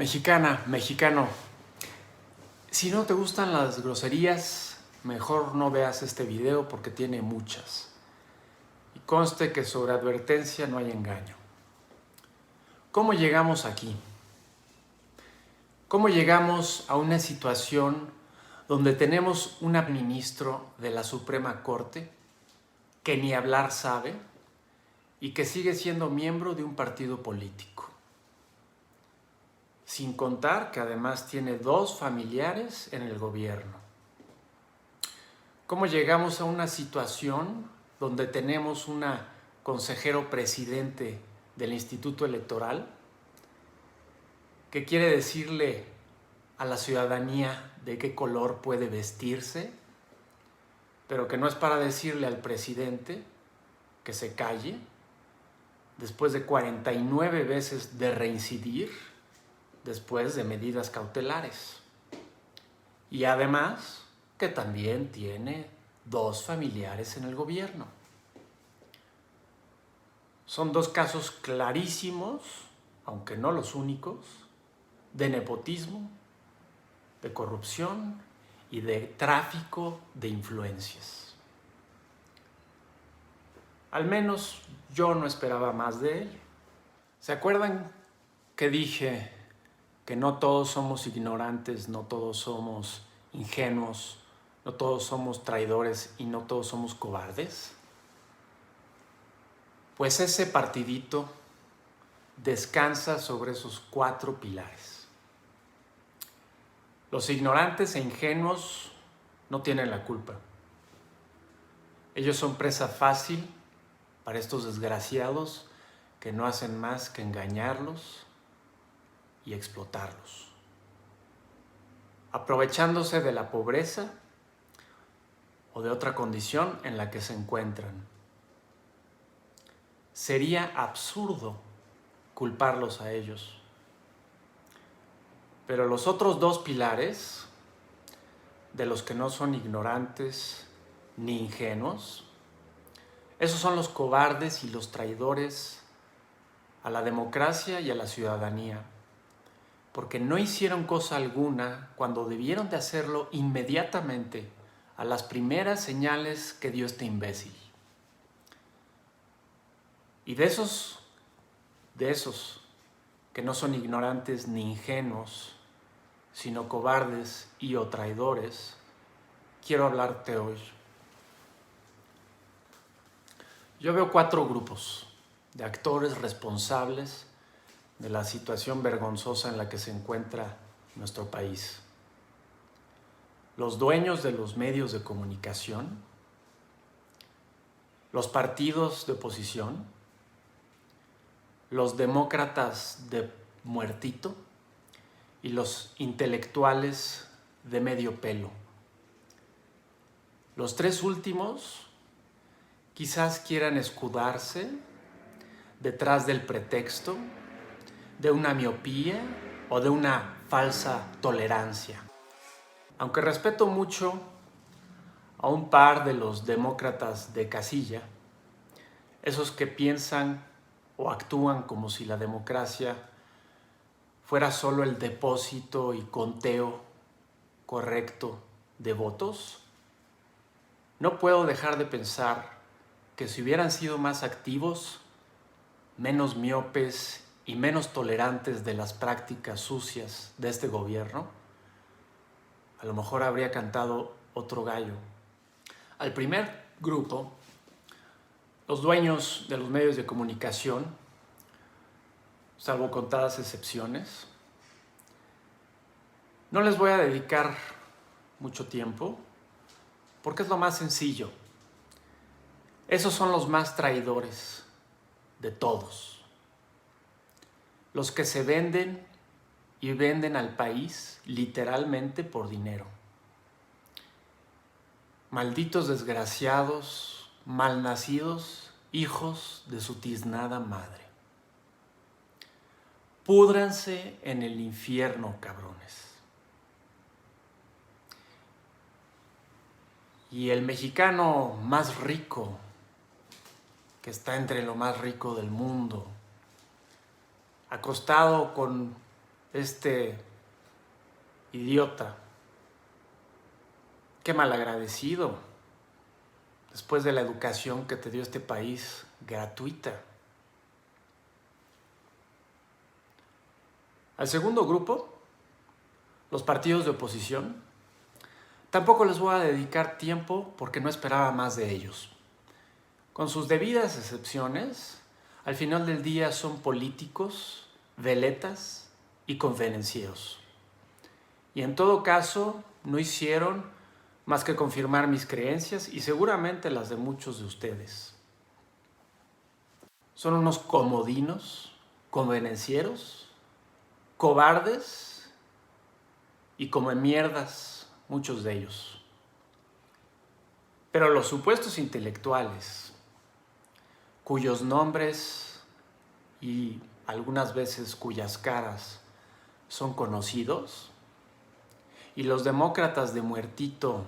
Mexicana, mexicano, si no te gustan las groserías, mejor no veas este video porque tiene muchas. Y conste que sobre advertencia no hay engaño. ¿Cómo llegamos aquí? ¿Cómo llegamos a una situación donde tenemos un ministro de la Suprema Corte que ni hablar sabe y que sigue siendo miembro de un partido político? Sin contar que además tiene 2 familiares en el gobierno. ¿Cómo llegamos a una situación donde tenemos una consejero presidente del Instituto Electoral que quiere decirle a la ciudadanía de qué color puede vestirse, pero que no es para decirle al presidente que se calle después de 49 veces de reincidir después de medidas cautelares? Y además que también tiene 2 familiares en el gobierno. Son 2 casos clarísimos, aunque no los únicos, de nepotismo, de corrupción y de tráfico de influencias. Al menos yo no esperaba más de él. ¿Se acuerdan que dije que no todos somos ignorantes, no todos somos ingenuos, no todos somos traidores y no todos somos cobardes? Pues ese partidito descansa sobre esos 4 pilares. Los ignorantes e ingenuos no tienen la culpa. Ellos son presa fácil para estos desgraciados que no hacen más que engañarlos y explotarlos, aprovechándose de la pobreza o de otra condición en la que se encuentran. Sería absurdo culparlos a ellos. Pero los otros 2 pilares, de los que no son ignorantes ni ingenuos, esos son los cobardes y los traidores a la democracia y a la ciudadanía, porque no hicieron cosa alguna cuando debieron de hacerlo inmediatamente a las primeras señales que dio este imbécil. Y de esos que no son ignorantes ni ingenuos, sino cobardes y o traidores, quiero hablarte hoy. Yo veo 4 grupos de actores responsables de la situación vergonzosa en la que se encuentra nuestro país. Los dueños de los medios de comunicación, los partidos de oposición, los demócratas de muertito y los intelectuales de medio pelo. Los 3 últimos quizás quieran escudarse detrás del pretexto de una miopía o de una falsa tolerancia. Aunque respeto mucho a un par de los demócratas de casilla, esos que piensan o actúan como si la democracia fuera solo el depósito y conteo correcto de votos, no puedo dejar de pensar que si hubieran sido más activos, menos miopes y menos tolerantes de las prácticas sucias de este gobierno, a lo mejor habría cantado otro gallo. Al primer grupo, los dueños de los medios de comunicación, salvo contadas excepciones, no les voy a dedicar mucho tiempo porque es lo más sencillo. Esos son los más traidores de todos. Los que se venden y venden al país literalmente por dinero. Malditos desgraciados, malnacidos, hijos de su tiznada madre. Púdranse en el infierno, cabrones. Y el mexicano más rico, que está entre lo más rico del mundo, acostado con este idiota, qué malagradecido, después de la educación que te dio este país gratuita. Al segundo grupo, los partidos de oposición, tampoco les voy a dedicar tiempo porque no esperaba más de ellos. Con sus debidas excepciones, al final del día son políticos, veletas y convenencieros. Y en todo caso, no hicieron más que confirmar mis creencias y seguramente las de muchos de ustedes. Son unos comodinos, convenencieros, cobardes y come mierdas, muchos de ellos. Pero los supuestos intelectuales, cuyos nombres y algunas veces cuyas caras son conocidos, y los demócratas de muertito,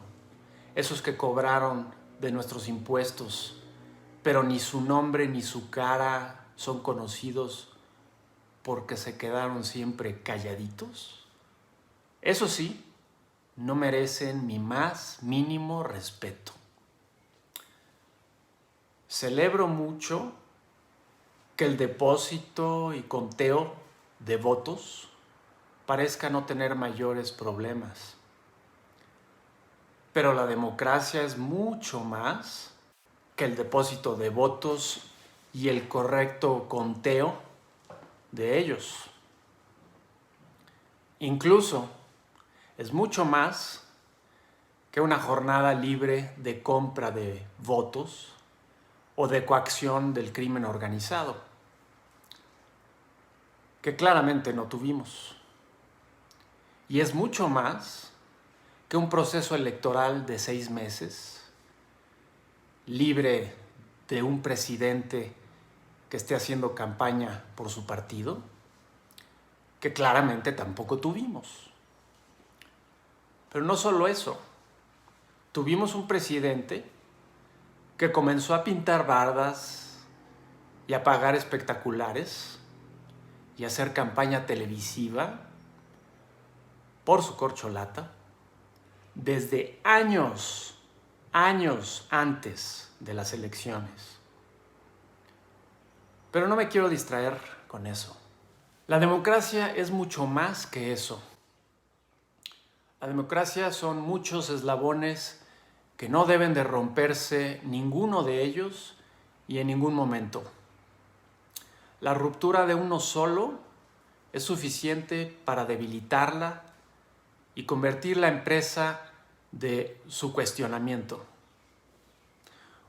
esos que cobraron de nuestros impuestos, pero ni su nombre ni su cara son conocidos porque se quedaron siempre calladitos, eso sí, no merecen mi más mínimo respeto. Celebro mucho que el depósito y conteo de votos parezca no tener mayores problemas. Pero la democracia es mucho más que el depósito de votos y el correcto conteo de ellos. Incluso es mucho más que una jornada libre de compra de votos o de coacción del crimen organizado, que claramente no tuvimos. Y es mucho más que un proceso electoral de 6 meses, libre de un presidente que esté haciendo campaña por su partido, que claramente tampoco tuvimos. Pero no solo eso, tuvimos un presidente que comenzó a pintar bardas y a pagar espectaculares y a hacer campaña televisiva por su corcholata desde años antes de las elecciones. Pero no me quiero distraer con eso. La democracia es mucho más que eso. La democracia son muchos eslabones que no deben de romperse ninguno de ellos y en ningún momento. La ruptura de uno solo es suficiente para debilitarla y convertirla en presa de su cuestionamiento.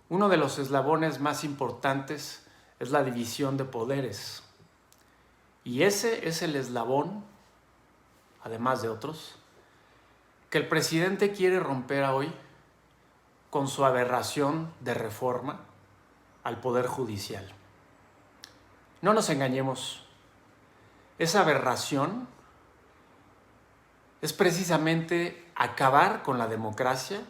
Uno de los eslabones más importantes es la división de poderes. Y ese es el eslabón, además de otros, que el presidente quiere romper hoy con su aberración de reforma al Poder Judicial. No nos engañemos, esa aberración es precisamente acabar con la democracia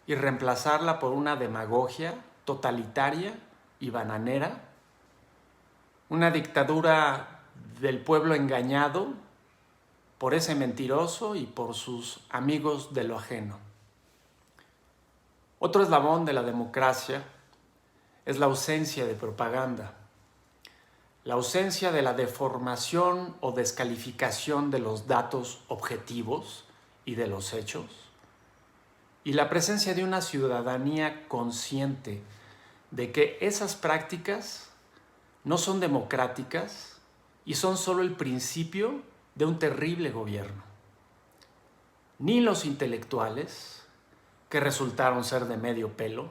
y reemplazarla por una demagogia totalitaria y bananera, una dictadura del pueblo engañado por ese mentiroso y por sus amigos de lo ajeno. Otro eslabón de la democracia es la ausencia de propaganda, la ausencia de la deformación o descalificación de los datos objetivos y de los hechos, y la presencia de una ciudadanía consciente de que esas prácticas no son democráticas y son solo el principio de un terrible gobierno. Ni los intelectuales, que resultaron ser de medio pelo,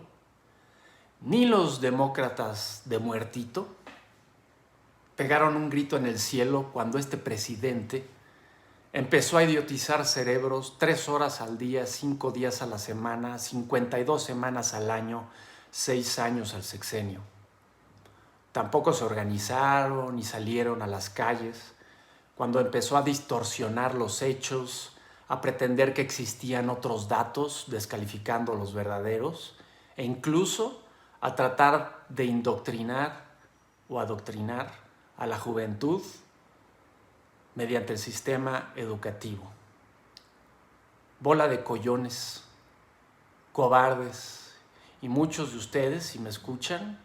ni los demócratas de muertito pegaron un grito en el cielo cuando este presidente empezó a idiotizar cerebros 3 horas al día, 5 días a la semana, 52 semanas al año, 6 años al sexenio. Tampoco se organizaron ni salieron a las calles cuando empezó a distorsionar los hechos, a pretender que existían otros datos descalificando los verdaderos e incluso a tratar de indoctrinar o adoctrinar a la juventud mediante el sistema educativo. Bola de collones, cobardes, y muchos de ustedes, si me escuchan,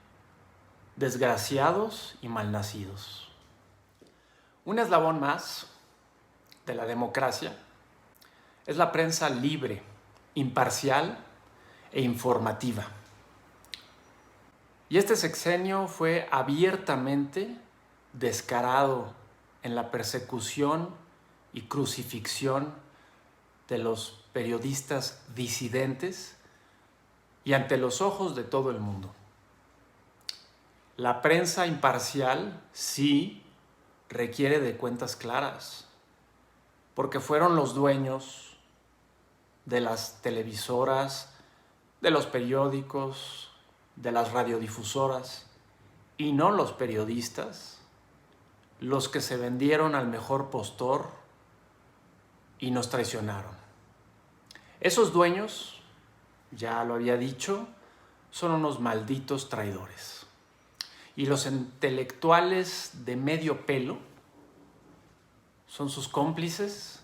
desgraciados y malnacidos. Un eslabón más de la democracia es la prensa libre, imparcial e informativa. Y este sexenio fue abiertamente descarado en la persecución y crucifixión de los periodistas disidentes y ante los ojos de todo el mundo. La prensa imparcial sí requiere de cuentas claras, porque fueron los dueños de las televisoras, de los periódicos, de las radiodifusoras, y no los periodistas, los que se vendieron al mejor postor y nos traicionaron. Esos dueños, ya lo había dicho, son unos malditos traidores. Y los intelectuales de medio pelo son sus cómplices,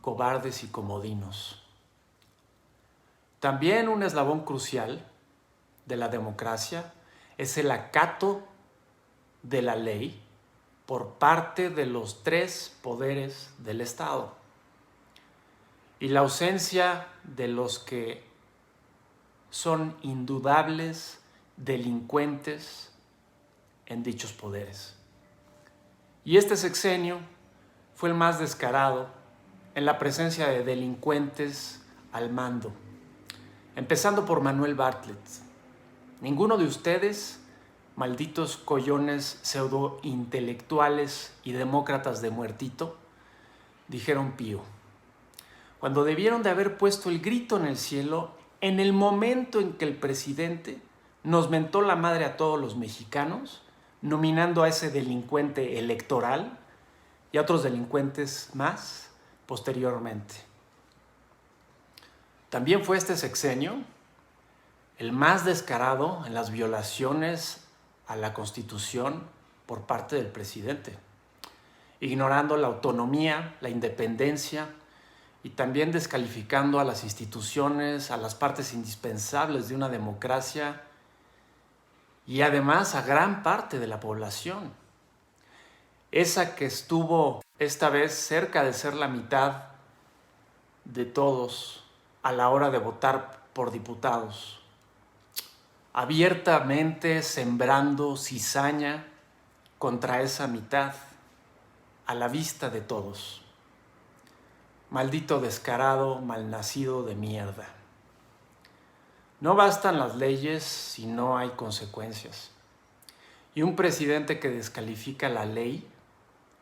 cobardes y comodinos. También un eslabón crucial de la democracia es el acato de la ley por parte de los tres poderes del Estado y la ausencia de los que son indudables delincuentes en dichos poderes. Y este sexenio fue el más descarado en la presencia de delincuentes al mando, empezando por Manuel Bartlett. Ninguno de ustedes, malditos collones pseudointelectuales y demócratas de muertito, dijeron pío, cuando debieron de haber puesto el grito en el cielo en el momento en que el presidente nos mentó la madre a todos los mexicanos, nominando a ese delincuente electoral y a otros delincuentes más posteriormente. También fue este sexenio el más descarado en las violaciones a la Constitución por parte del presidente, ignorando la autonomía, la independencia y también descalificando a las instituciones, a las partes indispensables de una democracia y además a gran parte de la población. Esa que estuvo esta vez cerca de ser la mitad de todos a la hora de votar por diputados, abiertamente sembrando cizaña contra esa mitad a la vista de todos. Maldito descarado, malnacido de mierda. No bastan las leyes si no hay consecuencias. Y un presidente que descalifica la ley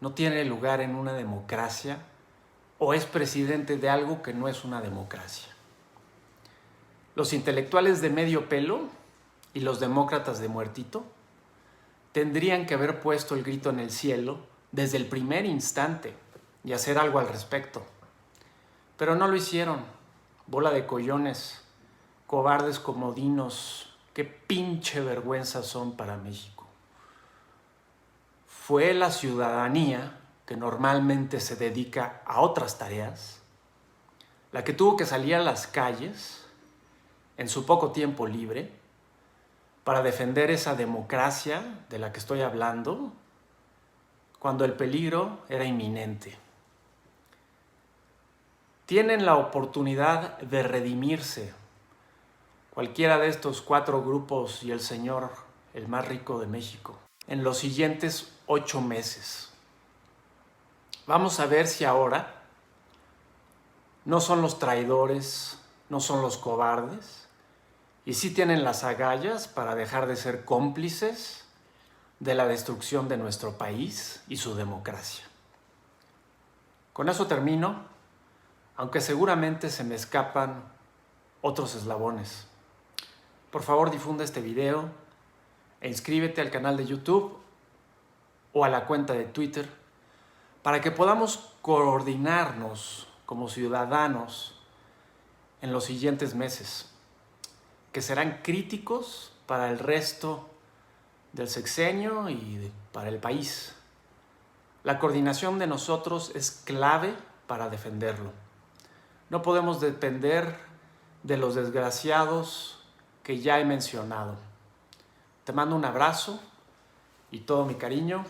no tiene lugar en una democracia o es presidente de algo que no es una democracia. Los intelectuales de medio pelo y los demócratas de muertito tendrían que haber puesto el grito en el cielo desde el primer instante y hacer algo al respecto. Pero no lo hicieron. Bola de collones, cobardes comodinos, qué pinche vergüenza son para México. Fue la ciudadanía, que normalmente se dedica a otras tareas, la que tuvo que salir a las calles en su poco tiempo libre para defender esa democracia de la que estoy hablando cuando el peligro era inminente. Tienen la oportunidad de redimirse cualquiera de estos 4 grupos y el señor, el más rico de México, en los siguientes 8 meses. Vamos a ver si ahora no son los traidores, no son los cobardes, y sí tienen las agallas para dejar de ser cómplices de la destrucción de nuestro país y su democracia. Con eso termino, aunque seguramente se me escapan otros eslabones. Por favor, difunde este video e inscríbete al canal de YouTube o a la cuenta de Twitter para que podamos coordinarnos como ciudadanos en los siguientes meses, que serán críticos para el resto del sexenio y para el país. La coordinación de nosotros es clave para defenderlo. No podemos depender de los desgraciados que ya he mencionado. Te mando un abrazo y todo mi cariño.